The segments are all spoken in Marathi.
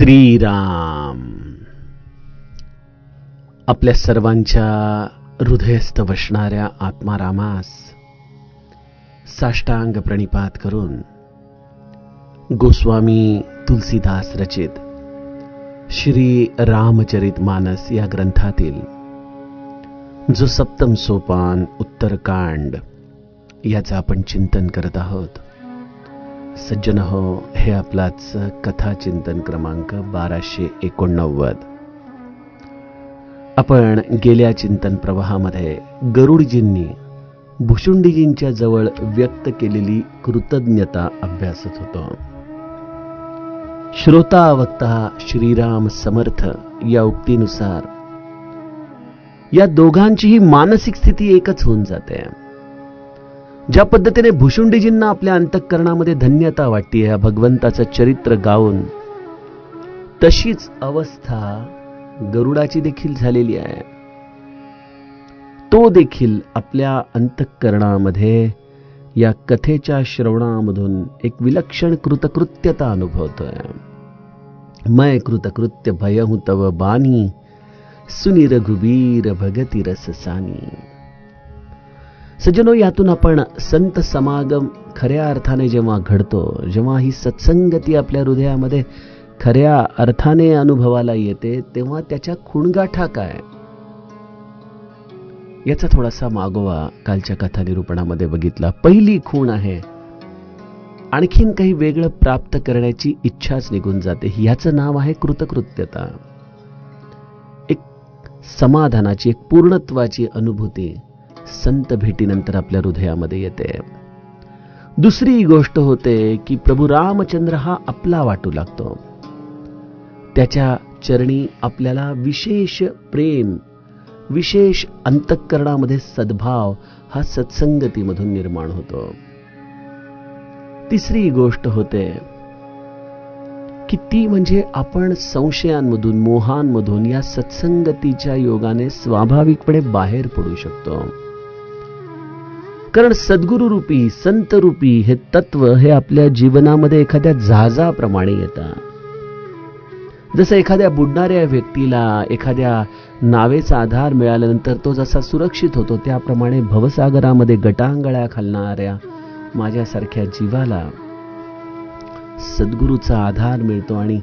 श्रीराम आपल्या सर्वांच्या हृदयस्थ वसणाऱ्या आत्मारामास साष्टांग प्रणिपात करून गोस्वामी तुलसीदास रचित श्री रामचरित मानस या ग्रंथातील जो सप्तम सोपान उत्तरकांड याचं आपण चिंतन करत आहोत. सज्जन हो, हे आपलाच कथा चिंतन क्रमांक 1289. आपण गेल्या चिंतन प्रवाहामध्ये गरुडजींनी भुशुंडीजींच्या जवळ व्यक्त केलेली कृतज्ञता अभ्यासत होतो. श्रोता वक्ता श्रीराम समर्थ या उक्तीनुसार या दोघांचीही मानसिक स्थिती एकच होऊन जाते. ज्या पद्धतीने भुशुंडीजींना आपल्या अंतःकरणामध्ये धन्यता वाटते या भगवंताचं चरित्र गाऊन, तशीच अवस्था गरुडाची देखील झालेली आहे. तो देखील आपल्या अंतःकरणामध्ये या कथेच्या श्रवणामधून एक विलक्षण कृतकृत्यता अनुभवतोय. मैं कृतकृत्य भयहु तव बानी, सुनी रघुबीर भगती रससानी. सज्जनो, यातून आपण संत समागम खऱ्या अर्थाने जेव्हा घडतो, जेव्हा ही सत्संगती आपल्या हृदयामध्ये खऱ्या अर्थाने अनुभवाला येते, तेव्हा त्याच्या खूणगाठा काय याचा थोडासा मागोवा कालच्या कथा निरूपणामध्ये बघितला. पहिली खूण आहे आणखीन काही वेगळं प्राप्त करण्याची इच्छाच निघून जाते. याचं नाव आहे कृतकृत्यता. एक समाधानाची, एक पूर्णत्वाची अनुभूती संत भेटीनंतर आपल्या हृदयामध्ये येते. दुसरी गोष्ट होते की प्रभू रामचंद्र हा आपला वाटू लागतो. त्याच्या चरणी आपल्याला विशेष प्रेम, विशेष अंतःकरणामध्ये सद्भाव हा सत्संगतीमधून निर्माण होतो. तिसरी गोष्ट होते की ती म्हणजे आपण संशयांमधून, मोहांमधून या सत्संगतीच्या योगाने स्वाभाविकपणे बाहेर पडू शकतो. कारण सद्गुरु रूपी, संत रूपी हे तत्व हे आपल्या जीवनामध्ये एखाद्या जहाजाप्रमाणे येतात. जसं एखाद्या बुडणाऱ्या व्यक्तीला एखाद्या नावेचा आधार मिळाल्यानंतर तो जसा सुरक्षित होतो, त्याप्रमाणे भवसागरामध्ये गटांगळ्या घालणाऱ्या माझ्यासारख्या जीवाला सद्गुरूचा आधार मिळतो आणि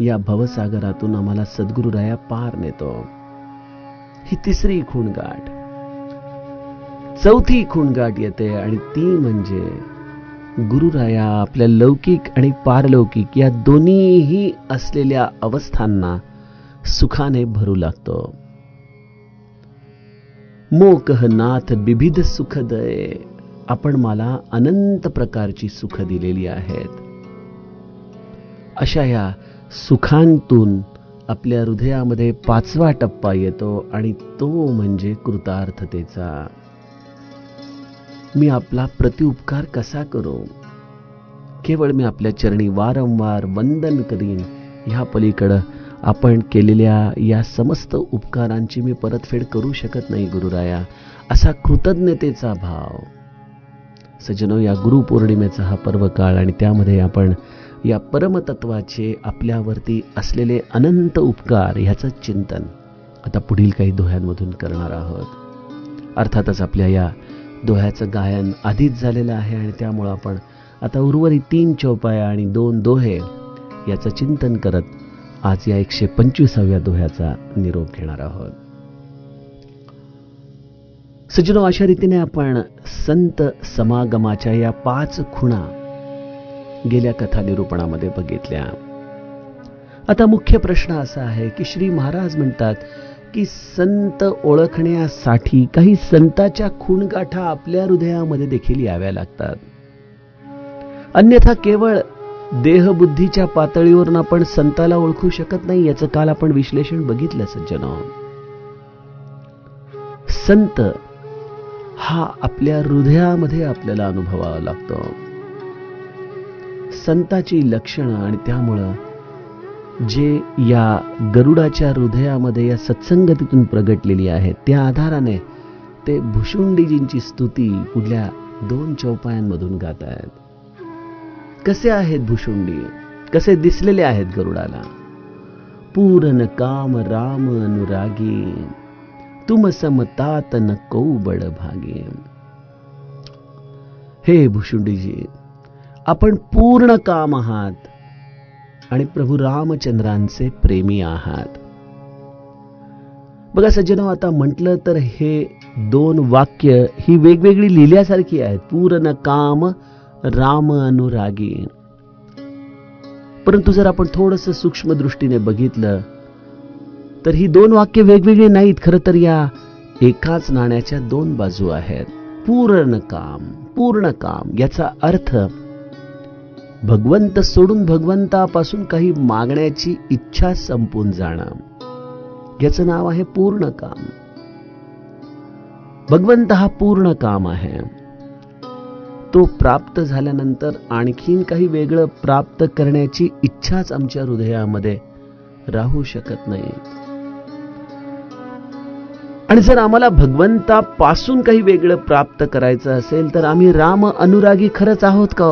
या भवसागरातून आम्हाला सद्गुरुराया पार नेतो. ही तिसरी खूणगाठ. चौथी खूणगाठ येते आणि ती म्हणजे गुरुराया आपल्या लौकिक आणि पारलौकिक या दोन्हीही असलेल्या अवस्थांना सुखाने भरू लागतो. मोकह नाथ विविध सुख दये, आपण मला अनंत प्रकारची सुख दिलेली आहेत. अशा या सुखांतून आपल्या हृदयामध्ये पाचवा टप्पा येतो आणि तो म्हणजे कृतार्थतेचा. मी आपला प्रतिउपकार कसा करू? केवळ मी आपल्या चरणी वारंवार वंदन करीन. ह्या पलीकडं आपण केलेल्या या समस्त उपकारांची मी परतफेड करू शकत नाही गुरुराया, असा कृतज्ञतेचा भाव. सज्जनो, या गुरुपौर्णिमेचा हा पर्व काळ आणि त्यामध्ये आपण या परमतत्वाचे आपल्यावरती असलेले अनंत उपकार ह्याचं चिंतन आता पुढील काही दोह्यांमधून करणार आहोत. अर्थातच आपल्या या दोह्याचं गायन आधीच झालेलं आहे आणि त्यामुळं आपण आता उर्वरित 3 चौपाया आणि 2 दोहे याचं चिंतन करत आज या 125व्या दोह्याचा निरोप घेणार आहोत. सज्जनो, अशा रीतीने आपण संत समागमाच्या या 5 खुणा गेल्या कथा निरूपणामध्ये बघितल्या. आता मुख्य प्रश्न असा आहे की श्री महाराज म्हणतात की संत ओळखण्यासाठी काही संताच्या खूणगाठा आपल्या हृदयामध्ये देखील याव्या लागतात. अन्यथा केवळ देहबुद्धीच्या पातळीवरून आपण संताला ओळखू शकत नाही. याचं काल आपण विश्लेषण बघितलं सज्जनो. संत हा आपल्या हृदयामध्ये आपल्याला अनुभवावा लागतो. संताची लक्षणं आणि त्यामुळं जे या गरुडाच्या हृदयामध्ये या सत्संगतीतून प्रगटलेली आहे, त्या आधाराने ते भुशुंडीजींची स्तुती पुढल्या 2 चौपायांमधून गात आहेत. कसे आहेत भुशुंडी? कसे दिसलेले आहेत गरुडाला? पूरन काम राम अनुरागी, तुम समतात न को बड भागे. हे भुशुंडीजी, आपण पूर्ण काम आहात आणि प्रभू रामचंद्रांचे प्रेमी आहात. बघा सज्जनो, आता म्हटलं तर हे दोन वाक्य ही वेगवेगळी लिहिल्यासारखी आहेत. पूर्ण काम राम अनुरागी. परंतु जर आपण थोडंसं सूक्ष्म दृष्टीने बघितलं तर ही दोन वाक्य वेगवेगळी नाहीत. खरं तर या एकाच नाण्याच्या दोन बाजू आहेत. पूर्ण काम याचा अर्थ भगवंत सोडून भगवंतापासून काही मागण्याची इच्छा संपून जाणं, याचं नाव आहे पूर्ण काम. भगवंत हा पूर्ण काम आहे. तो प्राप्त झाल्यानंतर आणखीन काही वेगळं प्राप्त करण्याची इच्छाच आमच्या हृदयामध्ये राहू शकत नाही. आणि जर आम्हाला भगवंतापासून काही वेगळं प्राप्त करायचं असेल तर आम्ही राम अनुरागी खरंच आहोत का?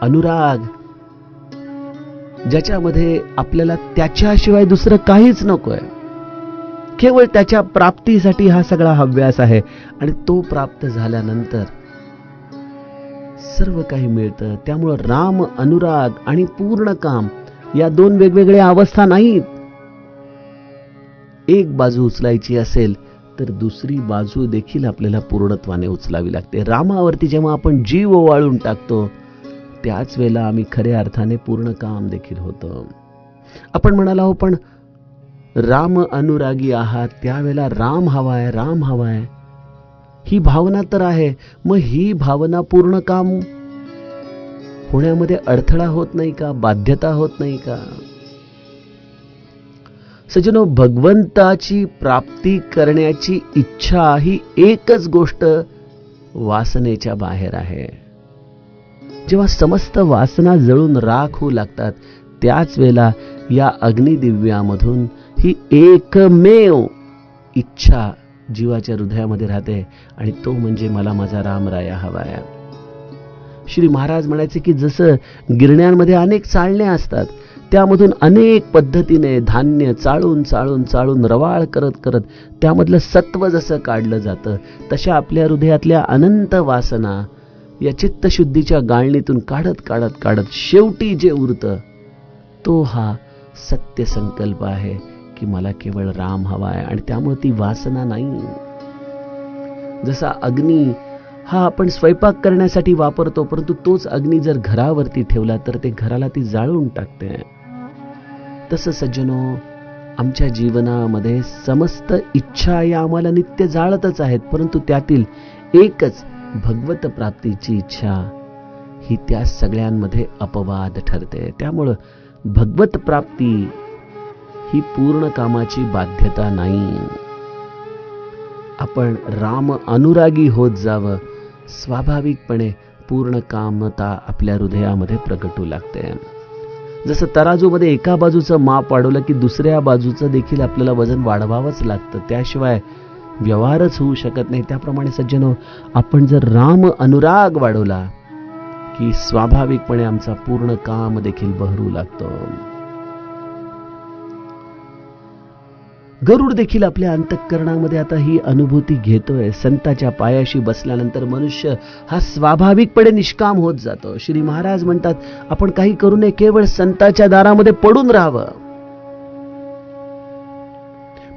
अनुराग ज्याच्यामध्ये आपल्याला त्याच्याशिवाय दुसरं काहीच नकोय, केवळ त्याच्या प्राप्तीसाठी हा सगळा हव्यास आहे. आणि तो प्राप्त झाल्यानंतर सर्व काही मिळतं. त्यामुळं राम अनुराग आणि पूर्ण काम या दोन वेगवेगळ्या अवस्था नाहीत. एक बाजू उचलायची असेल तर दुसरी बाजू देखील आपल्याला पूर्णत्वाने उचलावी लागते. रामावरती जेव्हा आपण जीव ओवाळून टाकतो त्याच वेळेला आम्ही खऱ्या अर्थाने पूर्ण काम देखील होतं. आपण म्हणाला हो, पण राम अनुरागी आहात, त्यावेळेला राम हवाय ही भावना तर आहे. मग ही भावना पूर्ण काम होण्यामध्ये अडथळा होत नाही का? बाध्यता होत नाही का? सज्जनो, भगवंताची प्राप्ती करण्याची इच्छा ही एकच गोष्ट वासनेच्या बाहेर आहे. जेव्हा समस्त वासना जळून राख होऊ लागतात त्याच वेळेला या अग्निदिव्यामधून ही एकमेव इच्छा जीवाच्या हृदयामध्ये राहते आणि तो म्हणजे मला माझा रामराया हवाय. श्री महाराज म्हणायचे की जसं गिरण्यांमध्ये अनेक चाळण्या असतात, त्यामधून अनेक पद्धतीने धान्य चाळून रवाळ करत त्यामधलं सत्व जसं काढलं जातं, तशा आपल्या हृदयातल्या अनंत वासना या चित्तशुद्धीच्या गाळणीतून काढत शेवटी जे उरतं तो हा सत्य संकल्प आहे की मला केवळ राम हवाय. आणि त्यामुळे ती वासना नाही. जसा अग्नी हा आपण स्वयंपाक करण्यासाठी वापरतो, परंतु तोच अग्नी जर घरावरती ठेवला तर ते घराला ती जाळून टाकते. तसं सज्जनो, आमच्या जीवनामध्ये समस्त इच्छा या आम्हाला नित्य जाळतच आहेत, परंतु त्यातील एकच भगवत प्राप्तीची इच्छा ही त्या सगळ्यांमध्ये अपवाद ठरते. त्यामुळं भगवत प्राप्ती ही पूर्ण कामाची बाध्यता नाही. आपण राम अनुरागी होत जावं, स्वाभाविकपणे पूर्ण कामता आपल्या हृदयामध्ये प्रगटू लागते. जसं तराजूमध्ये एका बाजूचं माप वाढवलं की दुसऱ्या बाजूचं देखील आपल्याला वजन वाढवावंच लागतं, त्याशिवाय व्यवहारच होऊ शकत नाही. त्याप्रमाणे सज्जनो, आपण जर राम अनुराग वाढवला की स्वाभाविकपणे आमचा पूर्ण काम देखील बहरू लागतो. गरुड देखील आपल्या अंतःकरणामध्ये आता ही अनुभूती घेतोय. संताच्या पायाशी बसल्यानंतर मनुष्य हा स्वाभाविकपणे निष्काम होत जातो. श्री महाराज म्हणतात, आपण काही करू नये, केवळ संताच्या दारामध्ये पडून राहावं.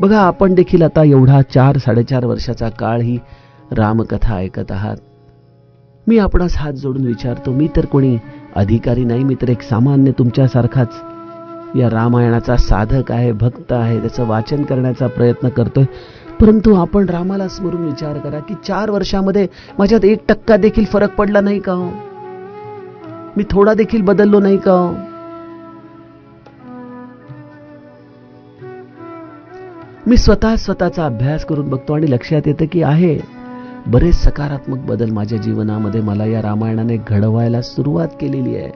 बघा, आपण देखील आता एवढा 4-4.5 वर्षाचा काळ ही रामकथा ऐकत आहात. मी आपणास हात जोडून विचारतो, मी तर कोणी अधिकारी नाही, मी तर एक सामान्य तुमच्यासारखाच या रामायणाचा साधक आहे, भक्त आहे, त्याचं वाचन करण्याचा प्रयत्न करतोय. परंतु आपण रामाला स्मरून विचार करा की 4 वर्षामध्ये माझ्यात 1% देखील फरक पडला नाही का? मी थोडा देखील बदललो नाही का? मी स्वतःचा अभ्यास करून बघतो आणि लक्षात येतं की आहे बरेच सकारात्मक बदल माझ्या जीवनामध्ये मला या रामायणाने घडवायला सुरुवात केलेली आहे.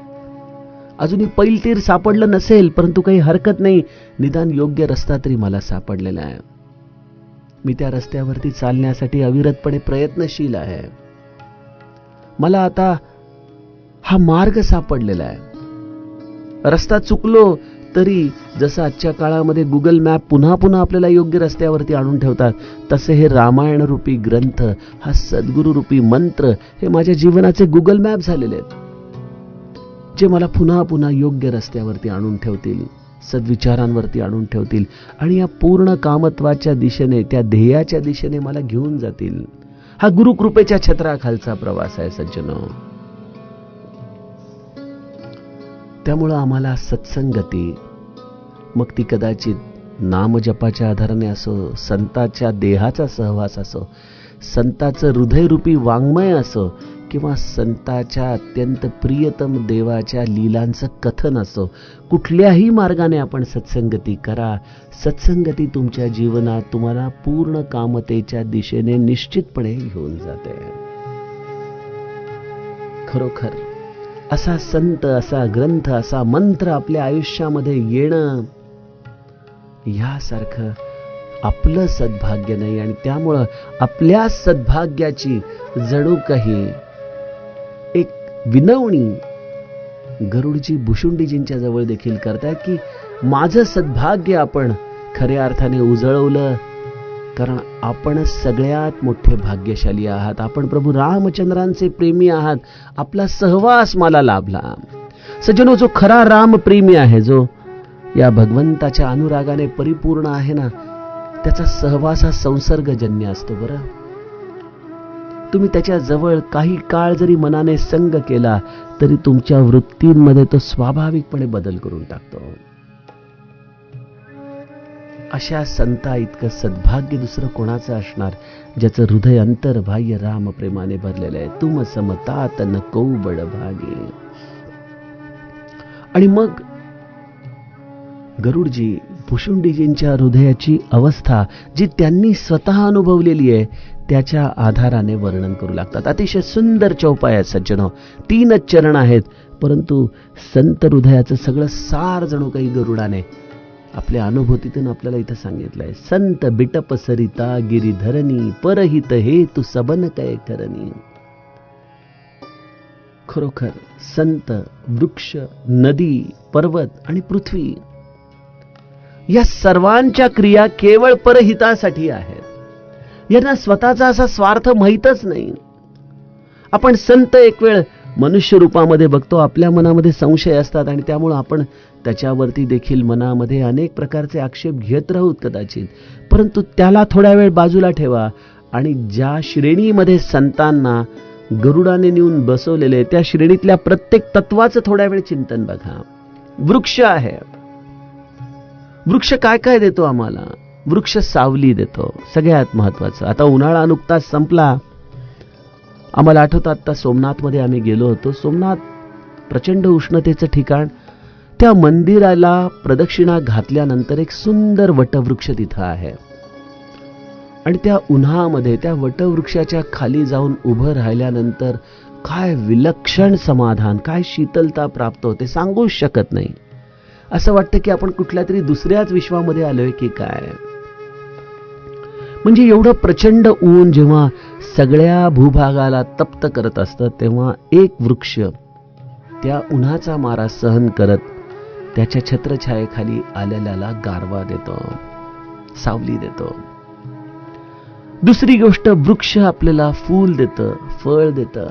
अजूनही पैलतीर सापडलं नसेल, परंतु काही हरकत नाही, निदान योग्य रस्ता तरी मला सापडलेला आहे. मी त्या रस्त्यावरती चालण्यासाठी अविरतपणे प्रयत्नशील आहे. मला आता हा मार्ग सापडलेला आहे. रस्ता चुकलो तरी जसं आजच्या काळामध्ये गुगल मॅप पुन्हा पुन्हा आपल्याला योग्य रस्त्यावरती आणून ठेवतात, तसे हे रामायण रूपी ग्रंथ, हा सद्गुरू रूपी मंत्र हे माझ्या जीवनाचे गुगल मॅप झालेले आहेत, जे मला पुन्हा पुन्हा योग्य रस्त्यावरती आणून ठेवतील, सद्विचारांवरती आणून ठेवतील आणि या पूर्ण कामत्वाच्या दिशेने, त्या ध्येयाच्या दिशेने मला घेऊन जातील. हा गुरुकृपेच्या छत्राखालचा प्रवास आहे सज्जनो. त्यामुळं आम्हाला सत्संगती, मग ती कदाचित नामजपाच्या आधाराने असो, संताच्या देहाचा सहवास असो, संताचं हृदयरूपी वाङ्मय असो, किंवा संताच्या अत्यंत प्रियतम देवाच्या लीलांचं कथन असो, कुठल्याही मार्गाने आपण सत्संगती करा. सत्संगती तुमच्या जीवनात तुम्हाला पूर्ण कामतेच्या दिशेने निश्चितपणे घेऊन जाते. खरोखर असा संत, असा ग्रंथ, असा मंत्र आपल्या आयुष्यामध्ये येणं, यासारखं आपलं सद्भाग्य नाही. आणि त्यामुळं आपल्या सद्भाग्याची जणू काही एक विनवणी गरुडजी भुशुंडीजींच्या जवळ देखील करतायत की माझं सद्भाग्य आपण खऱ्या अर्थाने उजळवलं, कारण आपण सगळ्यात मोठे भाग्यशाली आहात. आपण प्रभू रामचंद्रांचे प्रेमी आहात. आपला सहवास मला लाभला. सज्जनो, जो खरा राम प्रेमी आहे, जो या भगवंताच्या अनुरागाने परिपूर्ण आहे ना, त्याचा सहवास हा संसर्गजन्य असतो. बरं, तुम्ही त्याच्या जवळ काही काळ जरी मनाने संग केला तरी तुमच्या वृत्तींमध्ये तो स्वाभाविकपणे बदल करून टाकतो. अशा संता इतकं सद्भाग्य दुसरं कोणाचं असणार, ज्याचं हृदय अंतर्बाह्य राम प्रेमाने भरलेलं आहे. तुम समतात नको बड भागे. आणि मग गरुडजी भुशुंडीजींच्या हृदयाची अवस्था जी त्यांनी स्वतः अनुभवलेली आहे त्याच्या आधाराने वर्णन करू लागतात. अतिशय सुंदर चौपाय आहेत सज्जनो. 3 चरण आहेत, परंतु संत हृदयाचं सगळं सार जणू काही गरुडाने आपल्या अनुभूतीतून आपल्याला इथं सांगितलंय. संत बिटप सरिता गिरीधरणी, परहित हे तू सबन कै करणी. खरोखर संत, वृक्ष, नदी, पर्वत आणि पृथ्वी या सर्वांच्या क्रिया केवळ परहितासाठी आहेत. यांना स्वतःचा असा स्वार्थ माहीतच नाही. आपण संत एक वेळ मनुष्य रूपामध्ये बघतो, आपल्या मनामध्ये संशय असतात आणि त्यामुळे आपण त्याच्यावरती देखील मनामध्ये अनेक प्रकारचे आक्षेप घेत राहूत कदाचित. परंतु त्याला थोड्या वेळ बाजूला ठेवा आणि ज्या श्रेणीमध्ये संतांना गरुडाने नेऊन बसवलेले, त्या श्रेणीतल्या प्रत्येक तत्वाचं थोड्या वेळ चिंतन बघा. वृक्ष आहे. वृक्ष काय काय देतो आम्हाला? वृक्ष सावली देतो, सगळ्यात महत्वाचं. आता उन्हाळा नुकताच संपला. आम्हाला आठवतं, आता सोमनाथमध्ये आम्ही गेलो होतो. सोमनाथ प्रचंड उष्णतेचं ठिकाण. त्या मंदिराला प्रदक्षिणा घातल्यानंतर एक सुंदर वटवृक्ष तिथं आहे आणि त्या उन्हामध्ये त्या वटवृक्षाच्या खाली जाऊन उभं राहिल्यानंतर काय विलक्षण समाधान, काय शीतलता प्राप्त होते, सांगूच शकत नाही. असं वाटतं की आपण कुठल्या तरी दुसऱ्याच विश्वामध्ये आलोय की काय. म्हणजे एवढं प्रचंड ऊन जेव्हा सगळ्या भूभागाला तप्त करत असतं, तेव्हा एक वृक्ष त्या उन्हाचा मारा सहन करत त्याच्या छत्रछायेखाली आलेल्याला गारवा देतो, सावली देतो. दुसरी गोष्ट, वृक्ष आपल्याला फूल देतं, फळ देतं.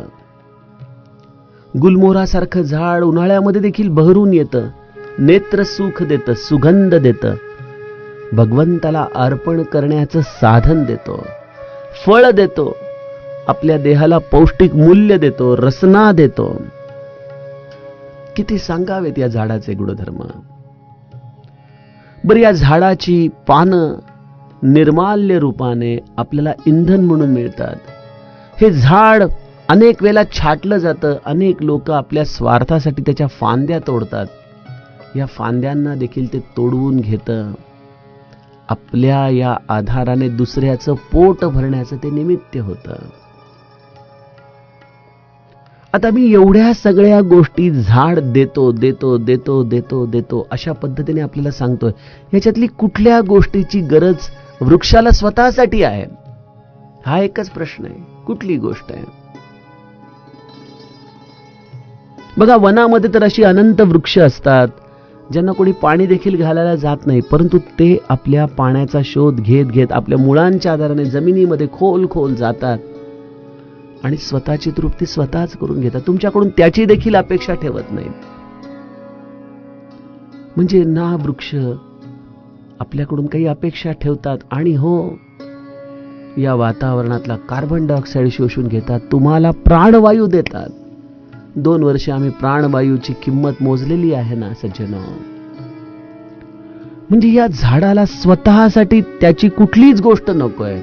गुलमोहरासारखं झाड उन्हाळ्यामध्ये देखील बहरून येतं, नेत्र सुख देतं, सुगंध देतं, भगवंताला अर्पण करण्याचं साधन देतो, फळ देतो, आपल्या देहाला पौष्टिक मूल्य देतो, रसना देतो. किती सांगावेत या झाडाचे गुणधर्म. बरं, या झाडाची पानं निर्माल्य रूपाने आपल्याला इंधन म्हणून मिळतात. हे झाड अनेक वेळा छाटलं जातं. अनेक लोक आपल्या स्वार्थासाठी त्याच्या फांद्या तोडतात. या फांद्यांना देखील ते तोडवून घेतं. आपल्या या आधाराने दुसऱ्याचं पोट भरण्याचं ते निमित्त होतं. आता मी एवढ्या सगळ्या गोष्टी झाड देतो देतो देतो देतो देतो अशा पद्धतीने आपल्याला सांगतोय. याच्यातली कुठल्या गोष्टीची गरज वृक्षाला स्वतःसाठी आहे? हा एकच प्रश्न आहे. कुठली गोष्ट आहे? बघा, वनामध्ये तर अशी अनंत वृक्ष असतात, ज्यांना कोणी पाणी देखील घालायला जात नाही, परंतु ते आपल्या पाण्याचा शोध घेत घेत आपल्या मुळांच्या आधाराने जमिनीमध्ये खोल खोल जातात आणि स्वतःची तृप्ती स्वतःच करून घेतात. तुमच्याकडून त्याची देखील अपेक्षा ठेवत नाहीत. म्हणजे ना वृक्ष आपल्याकडून काही अपेक्षा ठेवतात आणि हो, या वातावरणातला कार्बन डायऑक्साईड शोषून घेतात, तुम्हाला प्राणवायू देतात. 2 वर्ष आम्ही प्राणवायूची किंमत मोजलेली आहे ना सज्जनो. म्हणजे या झाडाला स्वतःसाठी त्याची कुठलीच गोष्ट नकोय,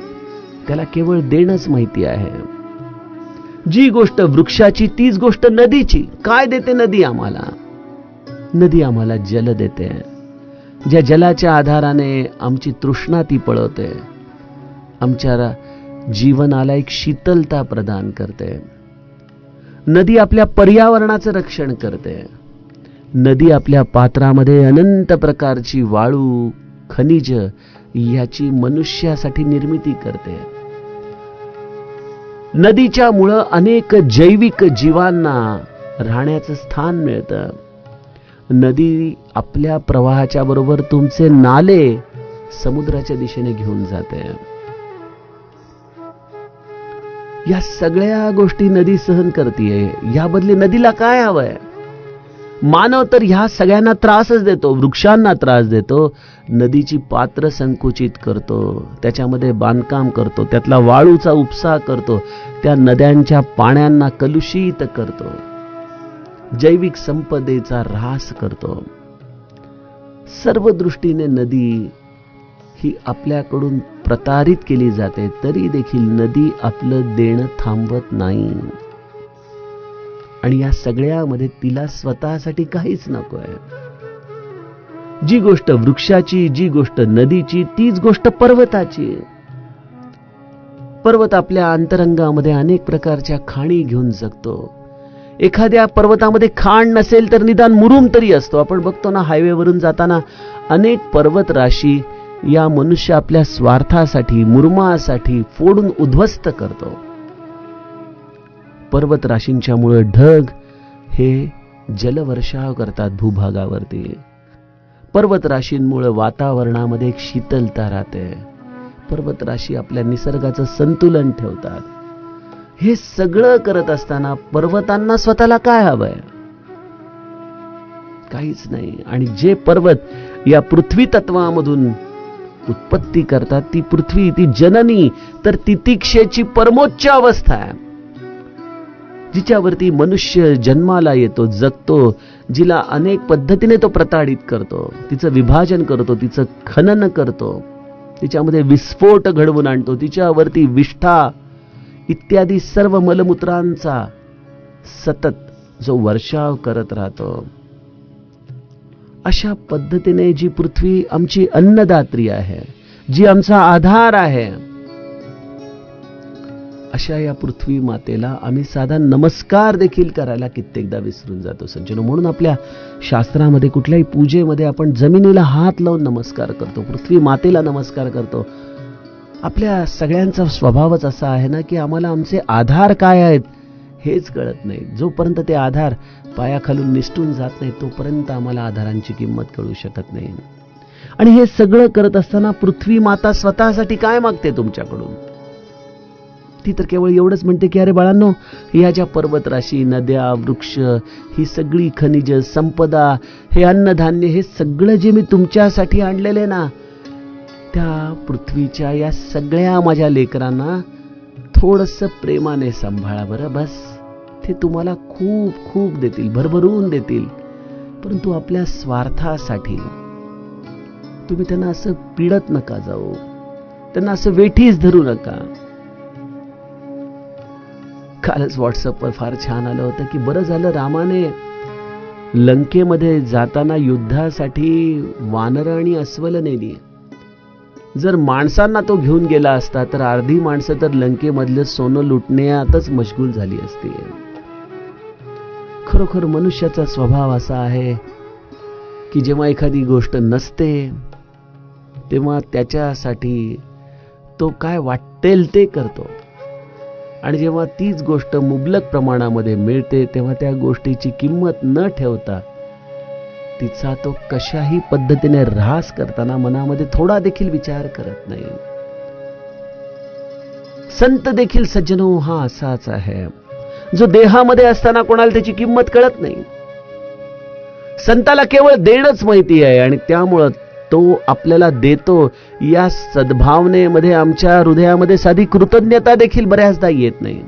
त्याला केवळ देणंच माहिती आहे. जी गोष्ट वृक्षाची तीच गोष्ट नदीची. काय देते नदी आम्हाला? नदी आम्हाला जल देते. ज्या जलाच्या आधाराने आमची तृष्णा ती पळवते, आमच्या जीवनाला एक शीतलता प्रदान करते. नदी आपल्या पर्यावरणाचं रक्षण करते. नदी आपल्या पात्रामध्ये अनंत प्रकारची वाळू, खनिज याची मनुष्यासाठी निर्मिती करते. नदीच्या मुळे अनेक जैविक जीवांना राहण्याचं स्थान मिळतं. नदी आपल्या प्रवाहाच्या बरोबर तुमचे नाले समुद्राच्या दिशेने घेऊन जाते. या सगळ्या गोष्टी नदी सहन करतेय. या बदली नदीला काय हवंय? मानव तर ह्या सगळ्यांना त्रासच देतो, वृक्षांना त्रास देतो. नदीची पात्र संकुचित करतो, त्याच्यामध्ये बांधकाम करतो, त्यातला वाळूचा उपसा करतो, त्या नद्यांच्या पाण्यांना कलुषित करतो, जैविक संपदेचा ऱ्हास करतो. सर्व दृष्टीने नदी ही आपल्याकडून प्रतारित केली जाते, तरी देखील नदी आपलं देणं थांबवत नाही. आणि या सगळ्यामध्ये तिला स्वतःसाठी काहीच नकोय. जी गोष्ट वृक्षाची, जी गोष्ट नदीची, तीच गोष्ट पर्वताची. पर्वत आपल्या अंतरंगामध्ये अनेक प्रकारच्या खाणी घेऊन जगतो. एखाद्या पर्वतामध्ये खाण नसेल तर निदान मुरुम तरी असतो. आपण बघतो ना, हायवेवरून जाताना अनेक पर्वत राशी या मनुष्य आपल्या स्वार्थासाठी, मुरुमासाठी फोडून उद्ध्वस्त करतो. पर्वत राशींच्या मुळे ढग हे जलवर्षाव करतात भूभागावरती. पर्वत राशींमुळे वातावरणामध्ये एक शीतलता राहते. पर्वत राशी आपल्या निसर्गाचं संतुलन ठेवतात. हे सगळं करत असताना पर्वतांना स्वतःला काय हवंय? काहीच नाही. आणि जे पर्वत या पृथ्वी तत्वामधून उत्पत्ती करतात, ती पृथ्वी, ती जननी तर तितिक्षेची परमोच्च अवस्था आहे, जिच्यावरती मनुष्य जन्माला येतो, जगतो, जिला अनेक पद्धतीने तो प्रताडित करतो, तिचं विभाजन करतो, तिचं खनन करतो, तिच्यामध्ये विस्फोट घडवून आणतो, तिच्यावरती विष्ठा इत्यादी सर्व मलमूत्रांचा सतत जो वर्षाव करत राहतो. अशा पद्धतीने जी पृथ्वी आमची अन्नदात्री आहे, जी आमचा आधार आहे, अशा या पृथ्वी मातेला आम्ही साधा नमस्कार देखील करायला कित्येकदा विसरून जातो सज्जनो. म्हणून आपल्या शास्त्रामध्ये कुठल्याही पूजेमध्ये आपण जमिनीला हात लावून नमस्कार करतो, पृथ्वी मातेला नमस्कार करतो. आपल्या सगळ्यांचा स्वभावच असा आहे ना की आम्हाला आमचे आधार काय आहेत हेच कळत नाही. जोपर्यंत ते आधार पायाखालून निसटून जात नाही तोपर्यंत आम्हाला आधारांची किंमत कळू शकत नाही. आणि हे सगळं करत असताना पृथ्वी माता स्वतःसाठी काय मागते तुमच्याकडून? ती तर केवळ एवढंच म्हणते की अरे बाळांनो, ह्या ज्या पर्वतराशी, नद्या, वृक्ष, ही सगळी खनिज संपदा, हे अन्नधान्य, हे सगळं जे मी तुमच्यासाठी आणलेले ना, त्या पृथ्वीच्या या सगळ्या माझ्या लेकरांना थोडंसं प्रेमाने सांभाळा बरं. बस, ते तुम्हाला खूप खूप देतील, भरभरून देतील. परंतु आपल्या स्वार्थासाठी तुम्ही त्यांना असं पीडत नका जाऊ, त्यांना असं वेठीस धरू नका. कालच व्हॉट्सअपवर फार छान आलं होतं की बरं झालं रामाने लंकेमध्ये जाताना युद्धासाठी वानरं आणि अस्वल नेली. जर माणसांना तो घेऊन गेला असता तर अर्धी माणसं तर लंकेमधलं सोनं लुटण्यातच मशगूल झाली असती. खरोखर मनुष्याचा स्वभाव असा आहे की जेव्हा एखादी गोष्ट नसते तेव्हा त्याच्यासाठी तो काय वाटेल ते करतो, आणि जेव्हा तीच गोष्ट मुबलक प्रमाणामध्ये मिळते तेव्हा त्या गोष्टीची किंमत न ठेवता तिचा तो कशाही पद्धतीने ऱ्हास करताना मनामध्ये थोडा देखील विचार करत नाही. संत देखील सज्जनो हा असाच आहे, जो देहामध्ये असताना कोणाला त्याची किंमत कळत नाही. संताला केवळ देणंच माहिती आहे आणि त्यामुळं तो आपल्याला देतो या सद्भावनेमध्ये आमच्या हृदयामध्ये साधी कृतज्ञता देखील बऱ्याचदा येत नाही.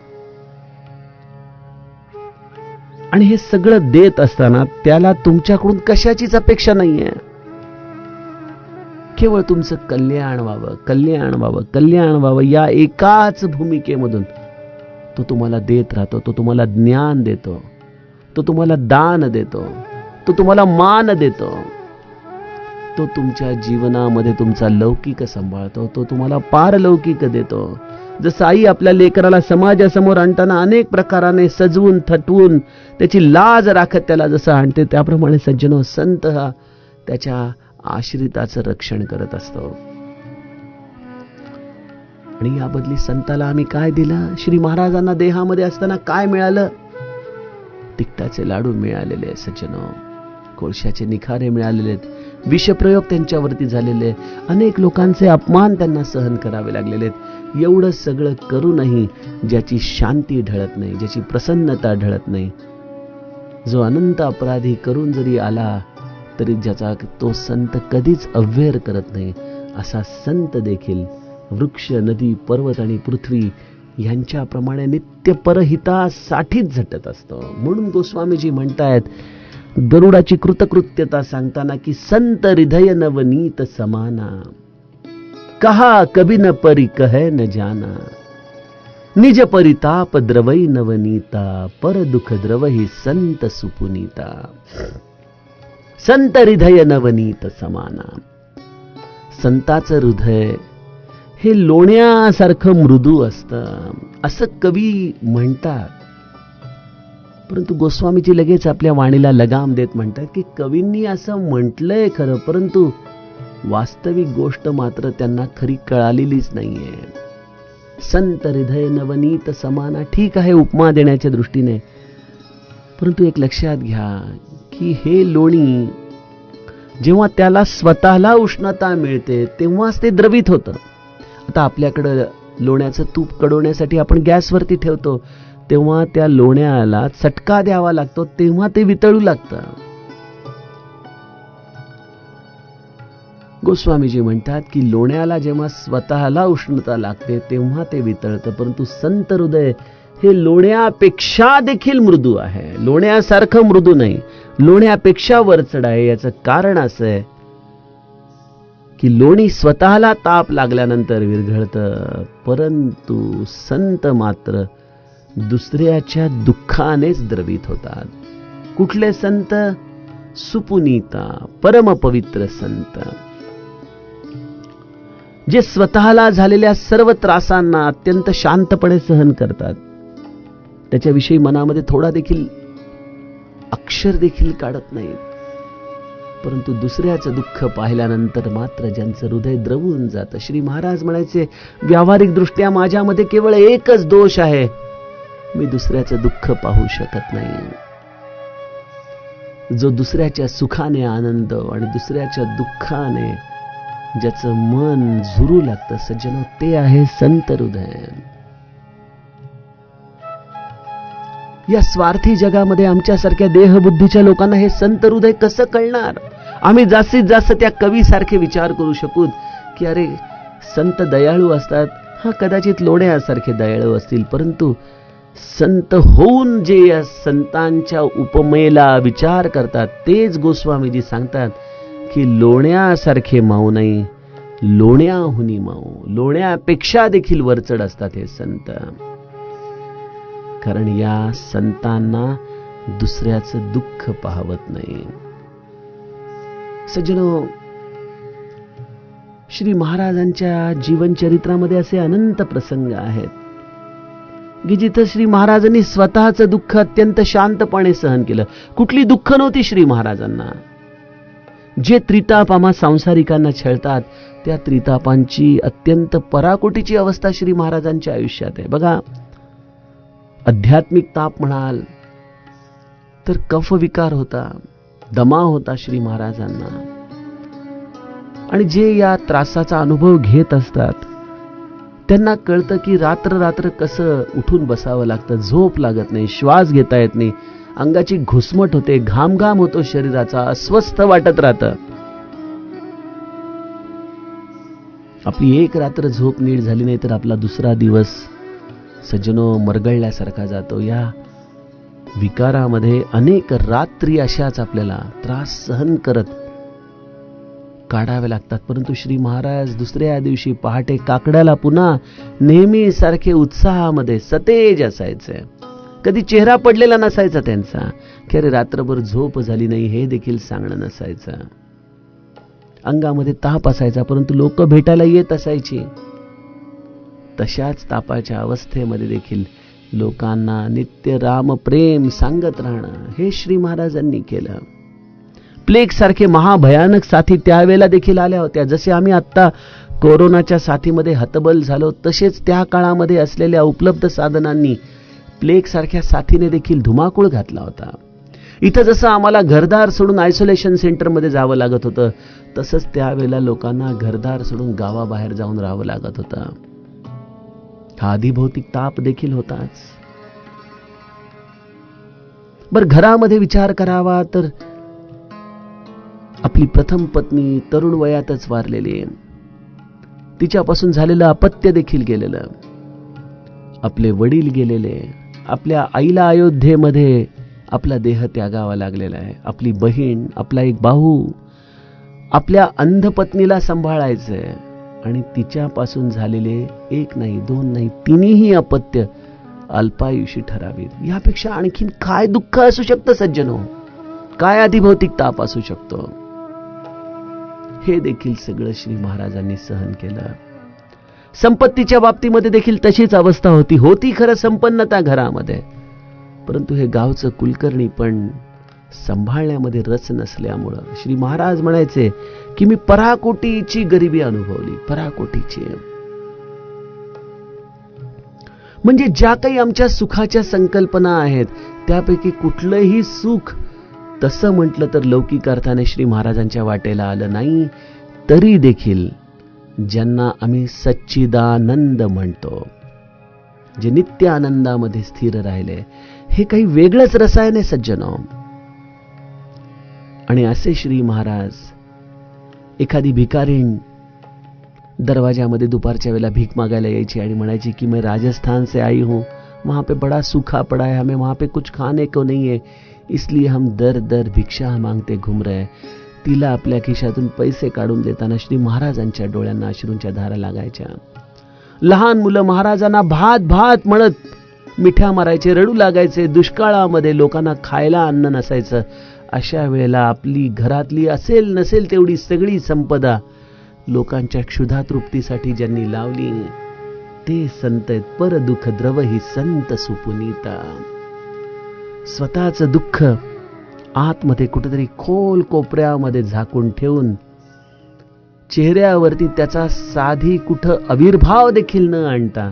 आणि हे सगळं देत असताना त्याला तुमच्याकडून कशाचीच अपेक्षा नाहीये. केवळ तुमचं कल्याण व्हावं, कल्याण व्हावं, कल्याण व्हावं या एकाच भूमिकेमधून तो तुम्हाला देत राहतो. तो तुम्हाला ज्ञान देतो, तो तुम्हाला दान देतो, तो तुम्हाला मान देतो, तो तुमच्या जीवनामध्ये तुमचा लौकिक सांभाळतो, तो तुम्हाला पारलौकिक देतो. जसं आई आपल्या लेकराला समाजासमोर आणताना अनेक प्रकाराने सजवून थटवून त्याची लाज राखत त्याला जसं आणते, त्याप्रमाणे सज्जनो संत हा त्याच्या आश्रिताचं रक्षण करत असतो. आणि या बदली संताला आम्ही काय दिलं? श्री महाराजांना देहामध्ये असताना काय मिळालं? तिखटाचे लाडू मिळालेले सज्जनो, कोळशाचे निखारे मिळालेले, विषप्रयोग त्यांच्यावरती झालेले, अनेक लोकांचे अपमान त्यांना सहन करावे लागलेले. एवढं सगळं करूनही ज्याची शांती ढळत नाही, ज्याची प्रसन्नता ढळत नाही, जो अनंत अपराधी करून जरी आला तरी ज्याचा तो संत कधीच अव्यय करत नाही, असा संत देखील वृक्ष, नदी, पर्वत आणि पृथ्वी यांच्याप्रमाणे नित्य परहितासाठीच झटत असतो. म्हणून गोस्वामीजी म्हणतायत गरुडाची कृतकृत्यता सांगताना की संत हृदय नवनीत समाना, कहा कभी न परी कहे न जाना, निज परिताप द्रवई नवनीता, पर दुख द्रवही संत सुपुनीता. संत हृदय नवनीत समाना. संताचं हृदय हे लोण्यासारखं मृदू असतं असं कवी म्हणतात. परंतु गोस्वामीजी लगेच आपल्या वाणीला लगाम देत म्हणतात की कवींनी असं म्हटलंय खरं, परंतु वास्तविक गोष्ट मात्र त्यांना खरी कळालेलीच नाहीये. संत हृदय नवनीत समाना ठीक आहे उपमा देण्याच्या दृष्टीने, परंतु एक लक्षात घ्या की हे लोणी जेव्हा त्याला स्वतःला उष्णता मिळते तेव्हाच ते द्रवित होतं. आता आपल्याकडं लोण्याचं तूप कडवण्यासाठी आपण गॅसवरती ठेवतो, तेव्हा त्या लोण्याला चटका द्यावा लागतो, तेव्हा ते वितळू लागतं. गोस्वामीजी म्हणतात की लोण्याला जेव्हा स्वतःला उष्णता लागते तेव्हा ते वितळतं, परंतु संत हृदय हे लोण्यापेक्षा देखील मृदू आहे. लोण्यासारखं मृदू नाही, लोण्यापेक्षा वरचढ आहे. याचं कारण असं आहे की लोणी स्वतःला ताप लागल्यानंतर विरघळतं, परंतु संत मात्र दुसऱ्याच्या दुःखानेच द्रवित होतात. कुठले संत? सुपुनीता, परमपवित्र संत, जे स्वतःला झालेल्या सर्व त्रासांना अत्यंत शांतपणे सहन करतात. त्याच्याविषयी मनामध्ये थोडा देखील अक्षर देखील काढत नाहीत, परंतु दुसऱ्याचं दुःख पाहिल्यानंतर मात्र ज्यांचं हृदय द्रवून जातं. श्री महाराज म्हणायचे व्यावहारिक दृष्ट्या माझ्यामध्ये केवळ एकच दोष आहे, मी दुसऱ्याचं दुःख पाहू शकत नाही. जो दुसऱ्याच्या सुखाने आनंद आणि दुसऱ्याच्या दुःखाने ज्याचं मन झुरू लागतं सज्जनो, ते आहे संत हृदय. या स्वार्थी जगामध्ये आमच्यासारख्या देहबुद्धीच्या लोकांना हे संत हृदय कसं कळणार? आम्ही जास्तीत जास्त त्या कवीसारखे विचार करू शकू की अरे संत दयाळू असतात, हा कदाचित लोण्यासारखे दयाळू असतील, परंतु संत होऊन जे या संतांच्या उपमेला विचार करतात तेच गोस्वामीजी सांगतात की लोण्यासारखे माऊ नाही, लोण्याहुनी माऊ, लोण्यापेक्षा देखील वरचढ असतात हे संत. कारण या संतांना दुसऱ्याचं दुःख पाहवत नाही. सज्जनो, श्री महाराजांच्या जीवनचरित्रामध्ये असे अनंत प्रसंग आहेत की जिथं श्री महाराजांनी स्वतःचं दुःख अत्यंत शांतपणे सहन केलं. कुठली दुःख नव्हती श्री महाराजांना. जे त्रिताप आम्हा सांसारिकांना छळतात त्या त्रितापांची अत्यंत पराकोटीची अवस्था श्री महाराजांच्या आयुष्यात आहे. बघा, आध्यात्मिक ताप म्हणाल तर कफ विकार होता, दमा होता श्री महाराजांना. आणि जे या त्रासाचा अनुभव घेत असतात त्यांना कळतं की रात्र रात्र कसं उठून बसावं लागतं, झोप लागत नाही, श्वास घेता येत नाही, अंगाची घुसमट होते, घाम घाम होतो शरीराचा, अस्वस्थ वाटत राहतं. आपली एक रात्र झोप नीट झाली नाही तर आपला दुसरा दिवस सज्जनो मरगळल्यासारखा जातो. या विकारामध्ये अनेक रात्री अशाच आपल्याला त्रास सहन करत काढावे लागतात. परंतु श्री महाराज दुसऱ्या दिवशी पहाटे काकड्याला पुन्हा नेहमी सारखे उत्साहामध्ये सतेज असायचे. कधी चेहरा पडलेला नसायचा त्यांचा, की अरे रात्रभर झोप झाली नाही हे देखील सांगणं नसायचं. अंगामध्ये ताप असायचा परंतु लोक भेटायला येत असायची. तशाच तापाच्या अवस्थेमध्ये देखील लोकांना नित्य राम प्रेम सांगत राहणं हे श्री महाराजांनी केलं. प्लेग सारखे महाभयानक साथी त्यावेळेला देखील आल्या होत्या. जसे आम्ही आता कोरोनाच्या साथीमध्ये हतबल झालो तसेच त्या काळामध्ये असलेल्या उपलब्ध साधनांनी प्लेग सारख्या साथीने देखील धुमाकूळ घातला होता. इथं जसं आम्हाला घरदार सोडून आयसोलेशन सेंटरमध्ये जावं लागत होतं तसंच त्यावेळेला लोकांना घरदार सोडून गावाबाहेर जाऊन राहावं लागत होतं. हा अधिभौतिक ताप देखील होताच. बर घरामध्ये विचार करावा तर आपली प्रथम पत्नी तरुण वयातच वारलेली, तिच्यापासून झालेलं अपत्य देखील गेलेलं, आपले वडील गेलेले, आपल्या आईला अयोध्येमध्ये आपला देह त्यागावा लागलेला आहे, आपली बहीण, आपला एक भाऊ, आपल्या अंध पत्नीला सांभाळायचंय आणि तिच्यापासून झालेले एक नाही दोन नाही तिन्ही अपत्य अल्पायुषी ठरावीत. यापेक्षा आणखीन काय दुःख असू शकतं सज्जनो, काय अधिभौतिक ताप असू शकतो. हे देखील सगळं श्री महाराजांनी सहन केलं. संपत्तीच्या बाबतीमध्ये देखील तशीच अवस्था होती खरं संपन्नता घरामध्ये, परंतु हे गावचं कुलकर्णी पण सांभाळण्यामध्ये रस नसल्यामुळं श्री महाराज म्हणायचे की मी पराकोटीची गरिबी अनुभवली, पराकोटीची. म्हणजे ज्या काही आमच्या सुखाच्या संकल्पना आहेत त्यापैकी कुठलंही सुख तसं म्हटलं तर लौकिक अर्थाने श्री महाराजांच्या वाटेला आलं नाही. तरी देखील ज्यांना आम्ही सच्चिदानंद म्हणतो, जे नित्य आनंदामध्ये स्थिर राहिले, हे काही वेगळंच रसायन आहे सज्जनो. आणि असे श्री महाराज एखादी भिकारीण दरवाजामध्ये दुपारच्या वेळेला भीक मागायला यायची आणि म्हणायची की मैं राजस्थान से आई हूं, वहां पे बड़ा सूखा पड़ा है, हमें वहां पे कुछ खाने को नहीं है, इसलिए हम दर दर भिक्षा मागते घूम रहे. तिला आपल्या खिशातून पैसे काढून देताना श्री महाराजांच्या डोळ्यांना अश्रूंच्या धारा लागायच्या. लहान मुलं महाराजांना भात भात म्हणत मिठ्या मारायचे, रडू लागायचे. दुष्काळामध्ये लोकांना खायला अन्न नसायचं. अशा वेळेला आपली घरातली असेल नसेल तेवढी सगळी संपदा लोकांच्या क्षुधा तृप्तीसाठी ज्यांनी लावली ते संत आहेत. पर दुःख द्रव ही संत सुपुनीता. स्वतःचं दुःख आतमध्ये कुठेतरी खोल कोपऱ्यामध्ये झाकून ठेवून चेहऱ्यावरती त्याचा साधी कुठं आविर्भाव देखील न आणता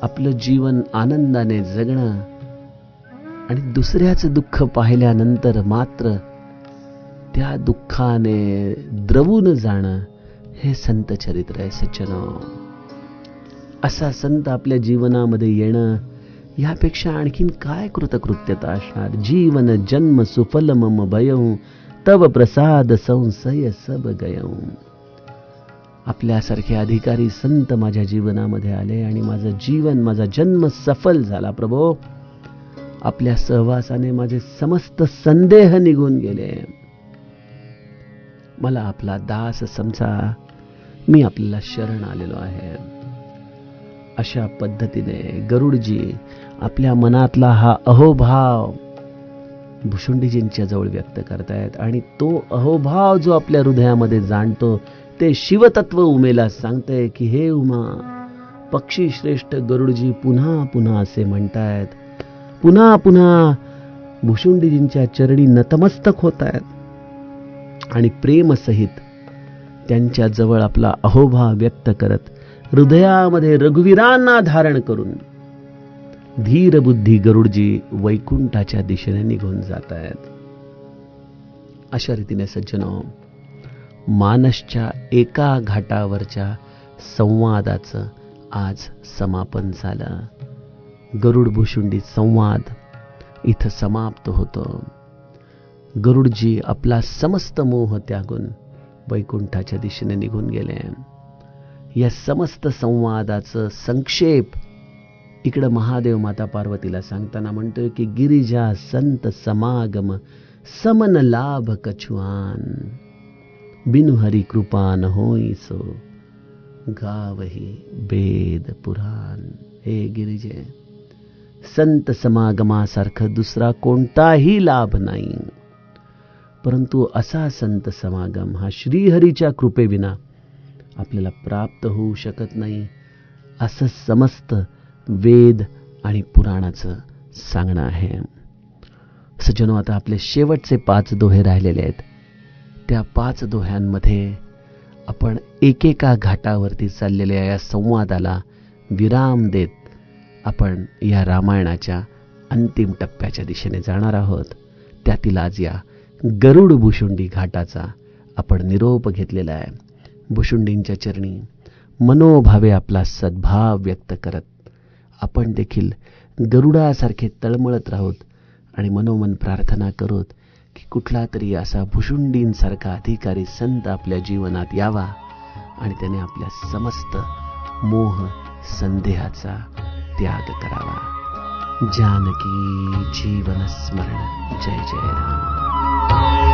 आपलं जीवन आनंदाने जगणं आणि दुसऱ्याचं दुःख पाहिल्यानंतर मात्र त्या दुःखाने द्रवून जाणं हे संत चरित्र आहे सज्जनो. असा संत आपल्या जीवनामध्ये येणं यापेक्षा आणखीन काय कृतकृत्यता असणार. जीवन जन्म सुफल मम भयऊ, तव प्रसाद संशय सब गयऊ. आपल्यासारखे अधिकारी संत माझ्या जीवनामध्ये आले आणि माझं जीवन, माझा जन्म सफल झाला. प्रभो, आपल्या सहवासाने माझे समस्त संदेह निघून गेले. मला आपला दास समजा, मी आपल्याला शरण आलेलो आहे. अशा पद्धतीने गरुडजी आपल्या मनातला हा अहोभाव भुशुंडीजींच्या जवळ व्यक्त करतायत आणि तो अहोभाव जो आपल्या हृदयामध्ये जाणतो ते शिवतत्व उमेला सांगते की हे उमा, पक्षी श्रेष्ठ गरुडजी पुन्हा पुन्हा असे म्हणतायत, पुन्हा पुन्हा भुशुंडीजींच्या चरणी नतमस्तक होत आहेत आणि प्रेमसहित त्यांच्या जवळ आपला अहोभाव व्यक्त करत हृदयामध्ये रघुवीरांना धारण करून धीर बुद्धी गरुडजी वैकुंठाच्या दिशेने निघून जात आहेत. अशा रीतीने सज्जनो, मानसच्या एका घाटावरच्या संवादाचं आज समापन झालं. गरुड भुशुंडी संवाद इथं समाप्त होतो. गरुडजी आपला समस्त मोह त्यागून वैकुंठाच्या दिशेने निघून गेले. या समस्त संवादाचं संक्षेप इकडं महादेव माता पार्वतीला सांगताना म्हणतोय की गिरिजा संत समागम समन लाभ कछुआन, बिनु हरि कृपा न होई सो गावही वेद पुराण. हे गिरिजे, संत समागमासारखं दुसरा कोणताही लाभ नाही, परंतु असा संत समागम हा श्रीहरीच्या कृपेविना आपल्याला प्राप्त होऊ शकत नाही, असं समस्त वेद आणि पुराणाचं सांगणं आहे. सज्जनो, आता आपले शेवटचे 5 दोहे राहिलेले आहेत. त्या 5 दोह्यांमध्ये आपण एकेका घाटावरती चाललेल्या या संवादाला विराम देत आपण या रामायणाच्या अंतिम टप्प्याच्या दिशेने जाणार आहोत. त्यातील आज या गरुड भुशुंडी घाटाचा आपण निरोप घेतलेला आहे. भुशुंडींच्या चरणी मनोभावे आपला सद्भाव व्यक्त करत आपण देखील गरुडासारखे तळमळत राहोत आणि मनोमन प्रार्थना करोत की कुठला तरी असा भुशुंडींसारखा अधिकारी संत आपल्या जीवनात यावा आणि त्याने आपल्या समस्त मोह संदेहाचा त्याग करावा. जानकी जीवन स्मरण. जय जय राम.